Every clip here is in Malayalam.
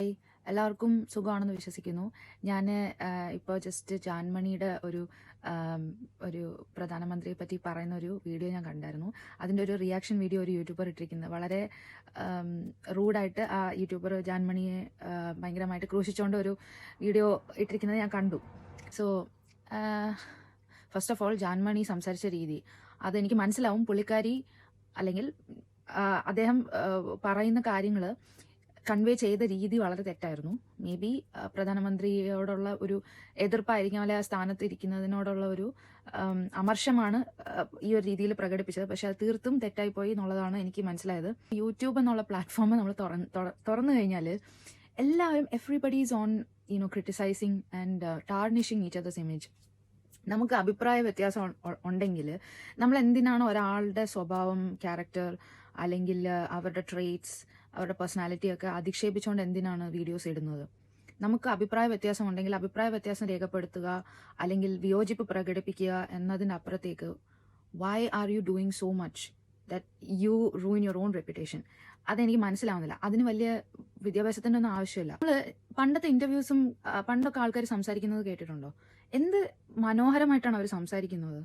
എല്ലാവർക്കും സുഖമാണെന്ന് വിശ്വസിക്കുന്നു. ഞാൻ ഇപ്പോൾ ജസ്റ്റ് ജാൻമണിയുടെ ഒരു പ്രധാനമന്ത്രിയെ പറ്റി പറയുന്ന ഒരു വീഡിയോ ഞാൻ കണ്ടായിരുന്നു. അതിൻ്റെ ഒരു റിയാക്ഷൻ വീഡിയോ ഒരു യൂട്യൂബർ ഇട്ടിരിക്കുന്നത് വളരെ റൂഡായിട്ട് ആ യൂട്യൂബർ ജാൻമണിയെ ഭയങ്കരമായിട്ട് ക്രൂശിച്ചുകൊണ്ട് ഒരു വീഡിയോ ഇട്ടിരിക്കുന്നത് ഞാൻ കണ്ടു. So first of all Jaanmoni സംസാരിച്ച രീതി അതെനിക്ക് മനസ്സിലാവും. പുള്ളിക്കാരി അല്ലെങ്കിൽ അദ്ദേഹം പറയുന്ന കാര്യങ്ങൾ കൺവേ ചെയ്ത രീതി വളരെ തെറ്റായിരുന്നു. മേ ബി പ്രധാനമന്ത്രിയോടുള്ള ഒരു എതിർപ്പായിരിക്കും, അല്ലെങ്കിൽ ആ സ്ഥാനത്ത് ഇരിക്കുന്നതിനോടുള്ള ഒരു അമർഷമാണ് ഈ ഒരു രീതിയിൽ പ്രകടിപ്പിച്ചത്. പക്ഷെ അത് തീർത്തും തെറ്റായിപ്പോയി എന്നുള്ളതാണ് എനിക്ക് മനസ്സിലായത്. യൂട്യൂബ് എന്നുള്ള പ്ലാറ്റ്ഫോം നമ്മൾ തുറന്നു കഴിഞ്ഞാൽ എല്ലാവരും everybody is on criticising and tarnishing each other's image. നമുക്ക് അഭിപ്രായ വ്യത്യാസം ഉണ്ടെങ്കിൽ നമ്മൾ എന്തിനാണ് ഒരാളുടെ സ്വഭാവം, ക്യാരക്ടർ അല്ലെങ്കിൽ അവരുടെ ട്രേറ്റ്സ്, അവരുടെ പേഴ്സണാലിറ്റി ഒക്കെ അധിക്ഷേപിച്ചുകൊണ്ട് എന്തിനാണ് വീഡിയോസ് ഇടുന്നത്? നമുക്ക് അഭിപ്രായ വ്യത്യാസം ഉണ്ടെങ്കിൽ അഭിപ്രായ വ്യത്യാസം രേഖപ്പെടുത്തുക അല്ലെങ്കിൽ വിയോജിപ്പ് പ്രകടിപ്പിക്കുക എന്നതിനപ്പുറത്തേക്ക് why are you doing so much that you ruin your own reputation? അതെനിക്ക് മനസ്സിലാവുന്നില്ല. അതിന് വലിയ വിദ്യാഭ്യാസത്തിൻ്റെ ഒന്നും ആവശ്യമില്ല. നമ്മൾ പണ്ടത്തെ ഇന്റർവ്യൂസും പണ്ടൊക്കെ ആൾക്കാർ സംസാരിക്കുന്നത് കേട്ടിട്ടുണ്ടോ? എന്ത് മനോഹരമായിട്ടാണ് അവർ സംസാരിക്കുന്നത്,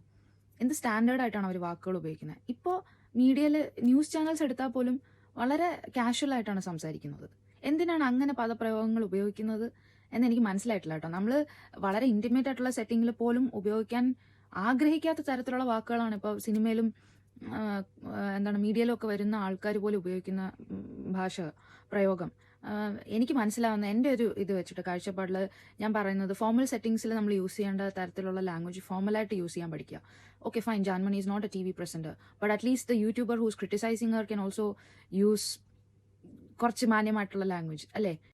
എന്ത് സ്റ്റാൻഡേർഡായിട്ടാണ് അവർ വാക്കുകൾ ഉപയോഗിക്കുന്നത്. ഇപ്പോൾ മീഡിയയിൽ ന്യൂസ് ചാനൽസ് എടുത്താൽ പോലും വളരെ കാഷ്വൽ ആയിട്ടാണ് സംസാരിക്കുന്നത്. എന്തിനാണ് അങ്ങനെ പദപ്രയോഗങ്ങൾ ഉപയോഗിക്കുന്നത് എന്ന് എനിക്ക് മനസ്സിലായിട്ടില്ല കേട്ടോ. നമ്മൾ വളരെ ഇന്റിമേറ്റ് ആയിട്ടുള്ള സെറ്റിങ്ങിൽ പോലും ഉപയോഗിക്കാൻ ആഗ്രഹിക്കാത്ത തരത്തിലുള്ള വാക്കുകളാണ് ഇപ്പോൾ സിനിമയിലും മീഡിയയിലും ഒക്കെ വരുന്ന ആൾക്കാർ പോലും ഉപയോഗിക്കുന്ന ഭാഷ പ്രയോഗം. എനിക്ക് മനസ്സിലാവുന്ന എൻ്റെ ഒരു ഇത് വെച്ചിട്ട് കാഴ്ചപ്പാടിൽ ഞാൻ പറയുന്നത്, ഫോർമൽ സെറ്റിംഗ്സിൽ നമ്മൾ യൂസ് ചെയ്യേണ്ട തരത്തിലുള്ള ലാംഗ്വേജ് ഫോർമലായിട്ട് യൂസ് ചെയ്യാൻ പഠിക്കുക. Okay fine, Jaanmoni is not a TV presenter, but at least the YouTuber who's criticising her can also use കുറച്ച് മാന്യമായിട്ടുള്ള ലാംഗ്വേജ്, അല്ലേ?